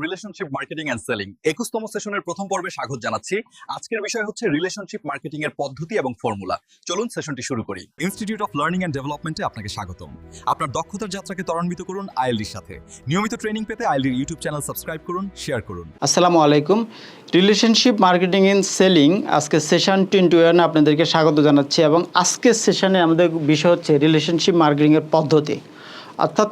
Relationship marketing and selling 21তম সেশনের প্রথম পর্বে স্বাগত জানাচ্ছি। আজকের বিষয় হচ্ছে রিলেশনশিপ মার্কেটিং এর পদ্ধতি এবং ফর্মুলা। চলুন সেশনটি শুরু করি। ইনস্টিটিউট অফ লার্নিং এন্ড ডেভেলপমেন্টে আপনাকে স্বাগতম। আপনার দক্ষতার যাত্রাকে ত্বরান্বিত করুন আইএলডির সাথে। নিয়মিত ট্রেনিং পেতে আইএলডির ইউটিউব চ্যানেল সাবস্ক্রাইব করুন, শেয়ার করুন। আসসালামু আলাইকুম। রিলেশনশিপ মার্কেটিং এন্ড সেলিং আজকে সেশন 21 আপনাদেরকে স্বাগত জানাচ্ছি এবং আজকের সেশনে আমাদের বিষয় হচ্ছে রিলেশনশিপ মার্কেটিংয়ের পদ্ধতি, অর্থাৎ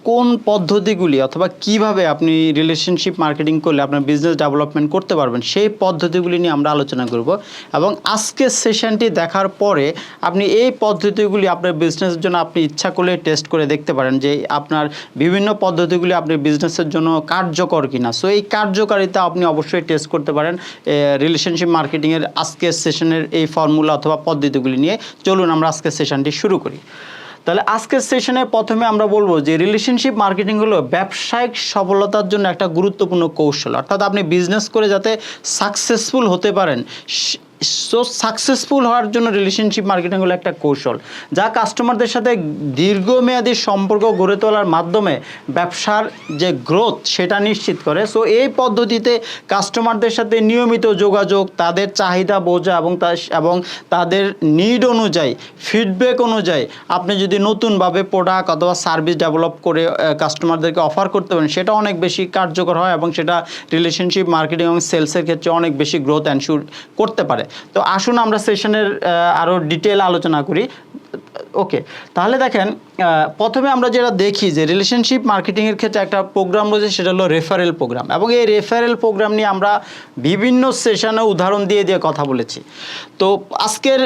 কোন পদ্ধতিগুলি অথবা কিভাবে আপনি রিলেশনশিপ মার্কেটিং করলে আপনার বিজনেস ডেভেলপমেন্ট করতে পারবেন সেই পদ্ধতিগুলি নিয়ে আমরা আলোচনা করব এবং আজকের সেশনটি দেখার পরে আপনি এই পদ্ধতিগুলি আপনার বিজনেসের জন্য আপনি ইচ্ছা করলে টেস্ট করে দেখতে পারেন যে আপনার বিভিন্ন পদ্ধতিগুলি আপনার বিজনেসের জন্য কার্যকর কিনা। সো এই কার্যকারিতা আপনি অবশ্যই টেস্ট করতে পারেন রিলেশনশিপ মার্কেটিংয়ের আজকের সেশনের এই ফর্মুলা অথবা পদ্ধতিগুলি নিয়ে। চলুন আমরা আজকের সেশনটি শুরু করি। তাহলে আজকের সেশনে প্রথমে আমরা বলবো যে রিলেশনশিপ মার্কেটিং হলো ব্যবসায়িক সফলতার জন্য একটা গুরুত্বপূর্ণ কৌশল, অর্থাৎ আপনি বিজনেস করে যাতে সাকসেসফুল হতে পারেন, সো সাকসেসফুল হওয়ার জন্য রিলেশনশিপ মার্কেটিং হলো একটা কৌশল যা কাস্টমারদের সাথে দীর্ঘমেয়াদী সম্পর্ক গড়ে তোলার মাধ্যমে ব্যবসার যে গ্রোথ সেটা নিশ্চিত করে। সো এই পদ্ধতিতে কাস্টমারদের সাথে নিয়মিত যোগাযোগ, তাদের চাহিদা বোঝা এবং তাদের নিড অনুযায়ী ফিডব্যাক অনুযায়ী আপনি যদি নতুনভাবে প্রোডাক্ট অথবা সার্ভিস ডেভেলপ করে কাস্টমারদেরকে অফার করতে পারেন সেটা অনেক বেশি কার্যকর হয় এবং সেটা রিলেশনশিপ মার্কেটিং এবং সেলসের ক্ষেত্রে অনেক বেশি গ্রোথ এনশিওর করতে পারে। তো আসুন আমরা সেশনের আরও ডিটেল আলোচনা করি। ওকে, তাহলে দেখেন প্রথমে আমরা যেটা দেখি যে রিলেশনশিপ মার্কেটিংয়ের ক্ষেত্রে একটা প্রোগ্রাম রয়েছে, সেটা হলো রেফারেল প্রোগ্রাম এবং এই রেফারেল প্রোগ্রাম নিয়ে আমরা বিভিন্ন সেশনে উদাহরণ দিয়ে কথা বলেছি। তো আজকের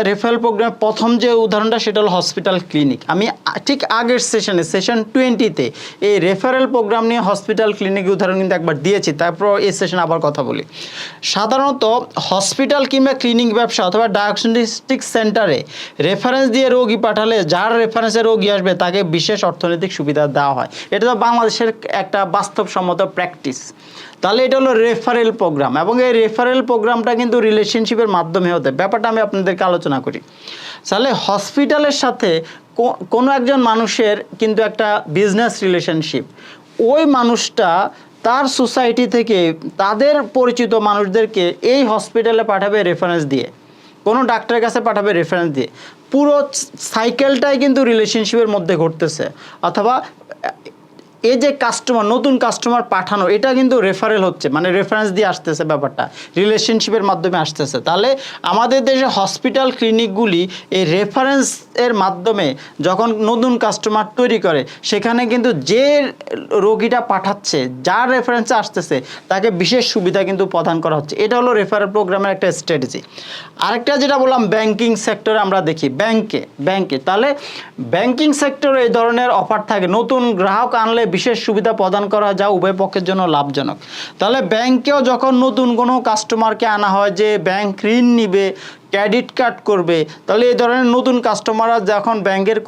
রেফারেল প্রোগ্রামের প্রথম যে উদাহরণটা সেটা হলো হসপিটাল ক্লিনিক। আমি ঠিক আগের সেশনে সেশন 20-তে এই রেফারেল প্রোগ্রাম নিয়ে হসপিটাল ক্লিনিক উদাহরণ কিন্তু একবার দিয়েছি, তারপর এই সেশনে আবার কথা বলি। সাধারণত হসপিটাল কিংবা ক্লিনিক ব্যবসা অথবা ডায়াগনস্টিক সেন্টারে রেফারেন্স দিয়ে রোগী পাঠালে যার রেফারেন্সে রোগী আসবে তাকে বিশেষ অর্থনৈতিক সুবিধা দেওয়া হয়। এটা তো বাংলাদেশের একটা বাস্তবসম্মত প্র্যাকটিস। তাহলে এটা হলো রেফারেল প্রোগ্রাম এবং এই রেফারেল প্রোগ্রামটা কিন্তু রিলেশনশিপের মাধ্যমে হতে, ব্যাপারটা আমি আপনাদেরকে আলোচনা করি। তাহলে হসপিটালের সাথে কোনো একজন মানুষের কিন্তু একটা বিজনেস রিলেশনশিপ, ওই মানুষটা তার সোসাইটি থেকে তাদের পরিচিত মানুষদেরকে এই হসপিটালে পাঠাবে রেফারেন্স দিয়ে, কোনো ডাক্তারের কাছে পাঠাবে রেফারেন্স দিয়ে। পুরো সাইকেলটাই কিন্তু রিলেশনশিপের মধ্যে ঘটতেছে, অথবা এই যে কাস্টমার, নতুন কাস্টমার পাঠানো, এটা কিন্তু রেফারেল হচ্ছে, মানে রেফারেন্স দিয়ে আসতেছে, ব্যাপারটা রিলেশনশিপের মাধ্যমে আসতেছে। তাহলে আমাদের দেশে হসপিটাল ক্লিনিকগুলি এই রেফারেন্সের মাধ্যমে যখন নতুন কাস্টমার তৈরি করে, সেখানে কিন্তু যে রোগীটা পাঠাচ্ছে, যার রেফারেন্সে আসতেছে, তাকে বিশেষ সুবিধা কিন্তু প্রদান করা হচ্ছে। এটা হলো রেফারেল প্রোগ্রামের একটা স্ট্র্যাটেজি। আরেকটা যেটা বললাম ব্যাংকিং সেক্টরে আমরা দেখি, ব্যাংকে তাহলে ব্যাংকিং সেক্টরে এই ধরনের অফার থাকে, নতুন গ্রাহক আনলে বিশেষ সুবিধা প্রদান করা যা উভয় পক্ষের জন্য লাভজনক। তাহলে ব্যাংকেও যখন নতুন কোনো কাস্টমারকে আনা হয় যে ব্যাংক ঋণ নিবে, ক্রেডিট কার্ড করবে, তাহলে এই ধরনের নতুন কাস্টমাররা যখন ব্যাংকের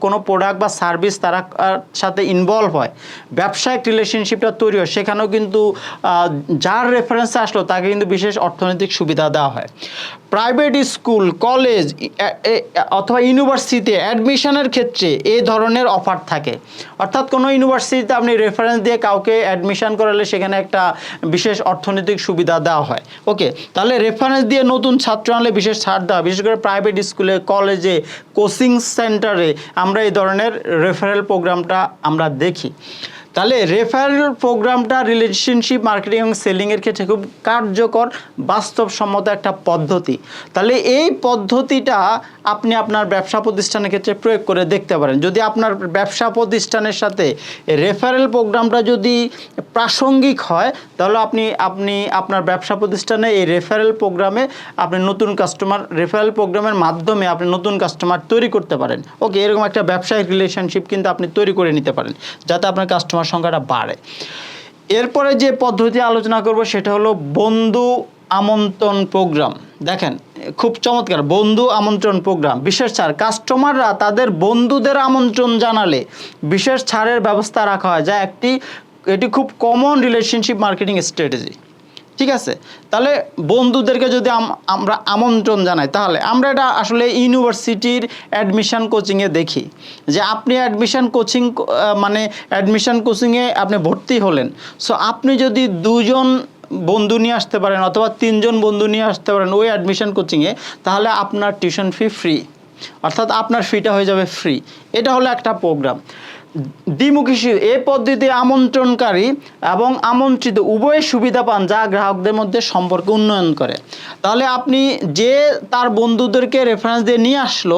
কোনো প্রোডাক্ট বা সার্ভিস তারা সাথে ইনভলভ হয়, ব্যবসায়িক রিলেশনশিপটা তৈরি হয়, সেখানেও কিন্তু যার রেফারেন্সে আসলো তাকে কিন্তু বিশেষ অর্থনৈতিক সুবিধা দেওয়া হয়। প্রাইভেট স্কুল, কলেজ অথবা ইউনিভার্সিটিতে অ্যাডমিশনের ক্ষেত্রে এই ধরনের অফার থাকে, অর্থাৎ কোনো ইউনিভার্সিটিতে আপনি রেফারেন্স দিয়ে কাউকে অ্যাডমিশন করালে সেখানে একটা বিশেষ অর্থনৈতিক সুবিধা দেওয়া হয়। ওকে, তাহলে রেফারেন্স দিয়ে নতুন ছাত্র আনলে বিশেষ ছাড় দেওয়া, বিশেষ করে প্রাইভেট স্কুলে, কলেজে, কোচিং সেন্টারে আমরা এই ধরনের রেফারেল প্রোগ্রামটা আমরা দেখি। তাহলে রেফারেল প্রোগ্রামটা রিলেশনশিপ মার্কেটিং এবং সেলিংয়ের ক্ষেত্রে খুব কার্যকর, বাস্তবসম্মত একটা পদ্ধতি। তাহলে এই পদ্ধতিটা আপনি আপনার ব্যবসা প্রতিষ্ঠানের ক্ষেত্রে প্রয়োগ করে দেখতে পারেন। যদি আপনার ব্যবসা প্রতিষ্ঠানের সাথে রেফারেল প্রোগ্রামটা যদি প্রাসঙ্গিক হয়, তাহলে আপনি আপনার ব্যবসা প্রতিষ্ঠানে এই রেফারেল প্রোগ্রামে আপনি নতুন কাস্টমার, রেফারেল প্রোগ্রামের মাধ্যমে আপনি নতুন কাস্টমার তৈরি করতে পারেন। ওকে, এরকম একটা ব্যবসায়িক রিলেশনশিপ কিন্তু আপনি তৈরি করে নিতে পারেন যাতে আপনার কাস্টমার সংখ্যাটা বাড়ে। এরপরে যে পদ্ধতি আলোচনা করব সেটা হলো বন্ধু আমন্ত্রণ প্রোগ্রাম। দেখেন খুব চমৎকার, বন্ধু আমন্ত্রণ প্রোগ্রাম। বিশেষ ছাড়, কাস্টমাররা তাদের বন্ধুদের আমন্ত্রণ জানালে বিশেষ ছাড়ের ব্যবস্থা রাখা হয়, যা এটি খুব কমন রিলেশনশিপ মার্কেটিং স্ট্র্যাটেজি। ঠিক আছে, তাহলে বন্ধুদেরকে যদি আমরা আমন্ত্রণ জানাই, তাহলে আমরা এটা আসলে ইউনিভার্সিটির অ্যাডমিশন কোচিংয়ে দেখি যে আপনি অ্যাডমিশন কোচিংয়ে আপনি ভর্তি হলেন, সো আপনি যদি 2জন বন্ধু নিয়ে আসতে পারেন অথবা 3জন বন্ধু নিয়ে আসতে পারেন ওই অ্যাডমিশন কোচিংয়ে, তাহলে আপনার টিউশন ফ্রি, অর্থাৎ আপনার ফিটা হয়ে যাবে ফ্রি। এটা হলো একটা প্রোগ্রাম। দ্বিমুখী এই পদ্ধতি আমন্ত্রণকারী এবং আমন্ত্রিত উভয় সুবিধা পান, যা গ্রাহকদের মধ্যে সম্পর্ক উন্নয়ন করে। তাহলে আপনি যে তার বন্ধুদেরকে রেফারেন্স দিয়ে নিয়ে আসলো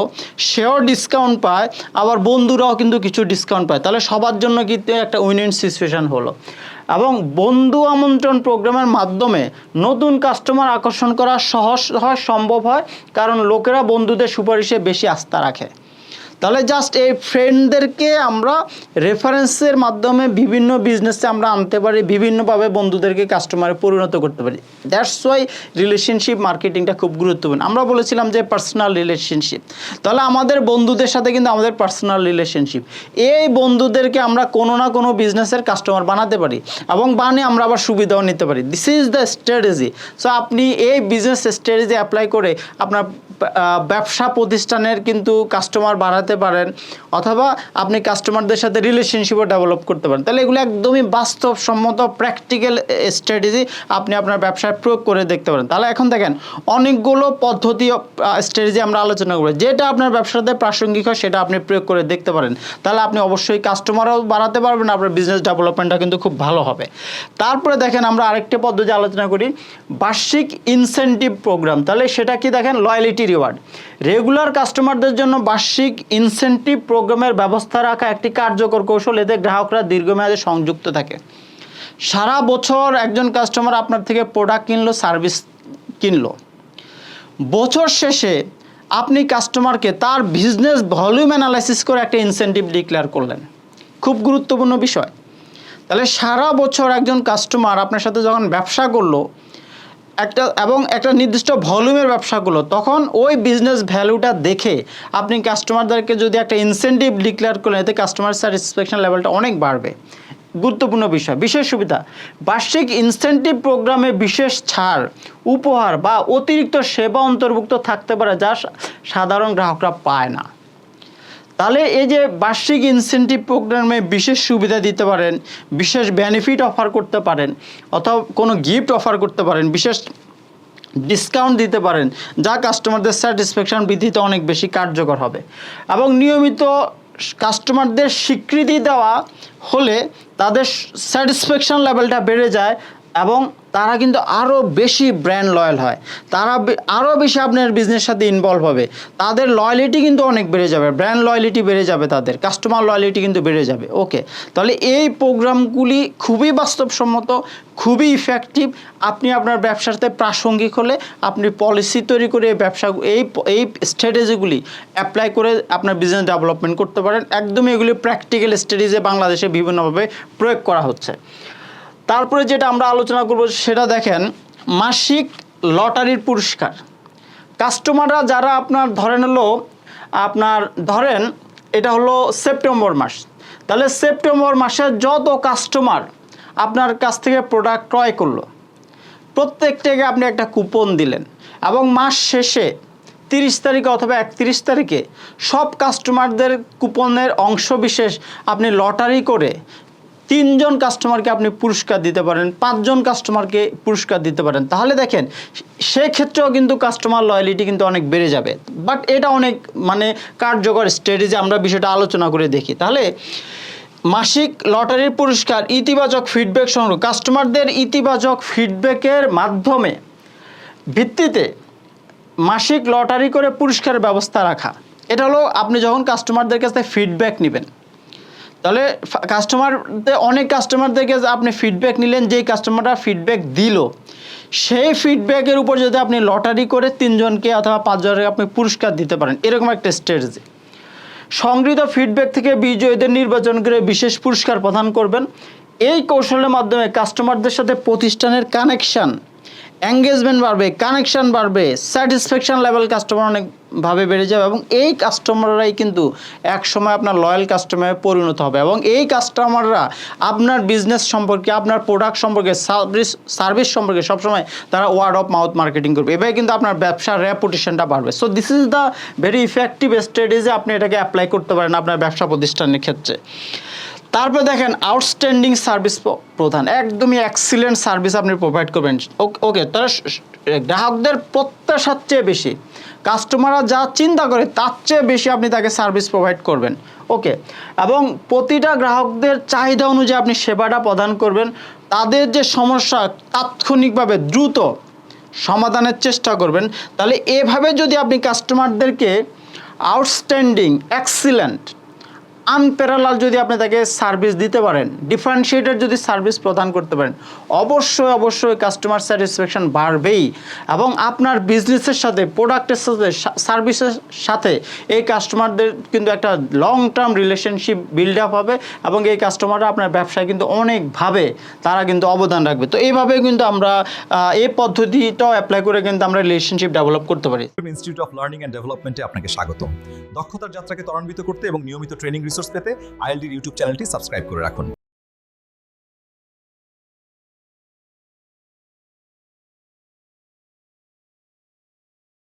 সেও ডিসকাউন্ট পায়, আবার বন্ধুরাও কিন্তু কিছু ডিসকাউন্ট পায়, তাহলে সবার জন্য কিন্তু একটা উইন উইন সিচুয়েশন হলো। এবং বন্ধু আমন্ত্রণ প্রোগ্রামের মাধ্যমে নতুন কাস্টমার আকর্ষণ করা সহজ হয়, সম্ভব হয়, কারণ লোকেরা বন্ধুদের সুপারিশে বেশি আস্থা রাখে। তাহলে জাস্ট এই ফ্রেন্ডদেরকে আমরা রেফারেন্সের মাধ্যমে বিভিন্ন বিজনেসে আমরা আনতে পারি, বিভিন্নভাবে বন্ধুদেরকে কাস্টমারে পরিণত করতে পারি। দ্যাটস ওয়াই রিলেশনশিপ মার্কেটিংটা খুব গুরুত্বপূর্ণ। আমরা বলেছিলাম যে পার্সোনাল রিলেশনশিপ, তাহলে আমাদের বন্ধুদের সাথে কিন্তু আমাদের পার্সোনাল রিলেশনশিপ, এই বন্ধুদেরকে আমরা কোনো না কোনো বিজনেসের কাস্টমার বানাতে পারি এবং বানিয়ে আমরা আবার সুবিধাও নিতে পারি। This is the strategy. So আপনি এই বিজনেস স্ট্র্যাটেজি অ্যাপ্লাই করে আপনার ব্যবসা প্রতিষ্ঠানের কিন্তু কাস্টমার বাড়াতে পারেন, অথবা আপনি কাস্টমারদের সাথে রিলেশনশিপও ডেভেলপ করতে পারেন। তাহলে এগুলো একদমই বাস্তবসম্মত প্র্যাকটিক্যাল স্ট্র্যাটেজি আপনি আপনার ব্যবসায় প্রয়োগ করে দেখতে পারেন। তাহলে এখন দেখেন অনেকগুলো পদ্ধতি স্ট্র্যাটেজি আমরা আলোচনা করব, যেটা আপনার ব্যবসাতে প্রাসঙ্গিক হয় সেটা আপনি প্রয়োগ করে দেখতে পারেন। তাহলে আপনি অবশ্যই কাস্টমারও বাড়াতে পারবেন, আপনার বিজনেস ডেভেলপমেন্টটা কিন্তু খুব ভালো হবে। তারপরে দেখেন আমরা আরেকটি পদ্ধতি আলোচনা করি, বার্ষিক ইনসেনটিভ প্রোগ্রাম। তাহলে সেটা কি দেখেন, লয়্যালিটি রিওয়ার্ড। রেগুলার কাস্টমারদের জন্য বার্ষিক ইনসেনটিভ প্রোগ্রামের ব্যবস্থা রাখা একটি কার্যকর কৌশল, এতে গ্রাহকরা দীর্ঘমেয়াদে সংযুক্ত থাকে। সারা বছর একজন কাস্টমার আপনার থেকে প্রোডাক্ট কিনলো, সার্ভিস কিনলো, বছর শেষে আপনি কাস্টমারকে তার বিজনেস ভলিউম অ্যানালাইসিস করে একটা ইনসেনটিভ ডিক্লেয়ার করলেন। খুব গুরুত্বপূর্ণ বিষয়। তাহলে সারা বছর একজন কাস্টমার আপনার সাথে যখন ব্যবসা করলো একটা নির্দিষ্ট ভলিউমের ব্যবসা করলো, তখন ওই বিজনেস ভ্যালুটা দেখে আপনি কাস্টমারদেরকে যদি একটা ইনসেনটিভ ডিক্লেয়ার করেন, এতে কাস্টমার স্যাটিসফ্যাকশন লেভেলটা অনেক বাড়বে। গুরুত্বপূর্ণ বিষয়, বিশেষ সুবিধা, বার্ষিক ইনসেনটিভ প্রোগ্রামে বিশেষ ছাড়, উপহার বা অতিরিক্ত সেবা অন্তর্ভুক্ত থাকতে পারে, যা সাধারণ গ্রাহকরা পায় না। তাহলে এই যে বার্ষিক ইনসেনটিভ প্রোগ্রামে বিশেষ সুবিধা দিতে পারেন, বিশেষ বেনিফিট অফার করতে পারেন, অথবা কোনো গিফট অফার করতে পারেন, বিশেষ ডিসকাউন্ট দিতে পারেন, যা কাস্টমারদের স্যাটিসফ্যাকশন বৃদ্ধিতে অনেক বেশি কার্যকর হবে। এবং নিয়মিত কাস্টমারদের স্বীকৃতি দেওয়া হলে তাদের স্যাটিসফ্যাকশন লেভেলটা বেড়ে যায় এবং তারা কিন্তু আরও বেশি ব্র্যান্ড লয়াল হয়, তারা আরও বেশি আপনার বিজনেসের সাথে ইনভলভ হবে, তাদের লয়ালিটি কিন্তু অনেক বেড়ে যাবে, ব্র্যান্ড লয়ালিটি বেড়ে যাবে, তাদের কাস্টমার লয়ালিটি কিন্তু বেড়ে যাবে। ওকে, তাহলে এই প্রোগ্রামগুলি খুবই বাস্তবসম্মত, খুবই ইফেক্টিভ। আপনি আপনার ব্যবসার সাথে প্রাসঙ্গিক হলে আপনি পলিসি তৈরি করে এই স্ট্র্যাটেজিগুলি অ্যাপ্লাই করে আপনার বিজনেস ডেভেলপমেন্ট করতে পারেন। একদমই এগুলি প্র্যাকটিক্যাল স্ট্র্যাটেজি বাংলাদেশে বিভিন্নভাবে প্রয়োগ করা হচ্ছে। তারপরে যেটা আমরা আলোচনা করব সেটা দেখেন, মাসিক লটারির পুরস্কার। কাস্টমাররা যারা ধরেন এটা হলো সেপ্টেম্বর মাস, তাহলে সেপ্টেম্বর মাসে যত কাস্টমার আপনার কাছ থেকে প্রোডাক্ট ক্রয় করলো, প্রত্যেকটাকে আপনি একটা কুপন দিলেন এবং মাস শেষে 30 তারিখে অথবা 31 তারিখে সব কাস্টমারদের কুপনের অংশবিশেষ আপনি লটারি করে 3 জন কাস্টমারকে আপনি পুরস্কার দিতে পারেন, 5 জন কাস্টমারকে পুরস্কার দিতে পারেন। তাহলে দেখেন সেক্ষেত্রেও কিন্তু কাস্টমার লয়ালিটি কিন্তু অনেক বেড়ে যাবে। বাট এটা অনেক কার্যকর স্ট্র্যাটেজি, আমরা বিষয়টা আলোচনা করে দেখি। তাহলে মাসিক লটারির পুরস্কার, ইতিবাচক ফিডব্যাক সংগ্রহ, কাস্টমারদের ইতিবাচক ফিডব্যাকের মাধ্যমে ভিত্তিতে মাসিক লটারি করে পুরস্কারের ব্যবস্থা রাখা। এটা হলো আপনি যখন কাস্টমারদের কাছে ফিডব্যাক নেবেন, তাহলে অনেক কাস্টমারদেরকে আপনি ফিডব্যাক নিলেন, যেই কাস্টমাররা ফিডব্যাক দিল সেই ফিডব্যাকের উপর যদি আপনি লটারি করে 3 জনকে অথবা 5 জনকে আপনি পুরস্কার দিতে পারেন, এরকম একটা স্ট্র্যাটেজি। সংগৃহীত ফিডব্যাক থেকে বিজয়ীদের নির্বাচন করে বিশেষ পুরস্কার প্রদান করবেন। এই কৌশলের মাধ্যমে কাস্টমারদের সাথে প্রতিষ্ঠানের কানেকশান এঙ্গেজমেন্ট বাড়বে, কানেকশন বাড়বে, স্যাটিসফ্যাকশন লেভেল কাস্টমার অনেকভাবে বেড়ে যাবে এবং এই কাস্টমাররাই কিন্তু এক সময় আপনার লয়াল কাস্টমারে পরিণত হবে এবং এই কাস্টমাররা আপনার বিজনেস সম্পর্কে, আপনার প্রোডাক্ট সম্পর্কে, সার্ভিস সম্পর্কে সবসময় তারা ওয়ার্ড অফ মাউথ মার্কেটিং করবে। এভাবে কিন্তু আপনার ব্যবসার রেপুটেশনটা বাড়বে। So this is the very effective strategy, আপনি এটাকে অ্যাপ্লাই করতে পারেন আপনার ব্যবসা প্রতিষ্ঠানের ক্ষেত্রে। তারপর দেখেন আউটস্ট্যান্ডিং সার্ভিস প্রদান, একদমই এক্সিলেন্ট সার্ভিস আপনি প্রোভাইড করবেন। ওকে, তারা গ্রাহকদের প্রত্যাশার চেয়ে বেশি, কাস্টমাররা যা চিন্তা করে তার চেয়ে বেশি আপনি তাকে সার্ভিস প্রোভাইড করবেন। ওকে, এবং প্রতিটা গ্রাহকদের চাহিদা অনুযায়ী আপনি সেবাটা প্রদান করবেন। তাদের যে সমস্যা তাৎক্ষণিকভাবে দ্রুত সমাধানের চেষ্টা করবেন। তাহলে এভাবে যদি আপনি কাস্টমারদেরকে আউটস্ট্যান্ডিং, এক্সিলেন্ট, আনপ্যারালাল যদি আপনি তাকে সার্ভিস দিতে পারেন, ডিফারেন্সিয়েটেড যদি সার্ভিস প্রদান করতে পারেন, অবশ্যই কাস্টমার স্যাটিসফ্যাকশন বাড়বেই এবং আপনার বিজনেসের সাথে, প্রোডাক্টের সাথে, সার্ভিসের সাথে এই কাস্টমারদের কিন্তু একটা long term relationship build up হবে এবং এই কাস্টমাররা আপনার ব্যবসায় কিন্তু অনেকভাবে তারা কিন্তু অবদান রাখবে। তো এইভাবে কিন্তু আমরা এই পদ্ধতিটাও অ্যাপ্লাই করে কিন্তু আমরা রিলেশনশিপ ডেভেলপ করতে পারি। ইনস্টিটিউট অফ লার্নিং অ্যান্ড ডেভেলপমেন্টে আপনাকে স্বাগতম। দক্ষতার যাত্রাকে ত্বরান্বিত করতে এবং নিয়মিত ট্রেনিং রিসোর্স পেতে আইএলডির ইউটিউব চ্যানেলটি সাবস্ক্রাইব করে রাখুন।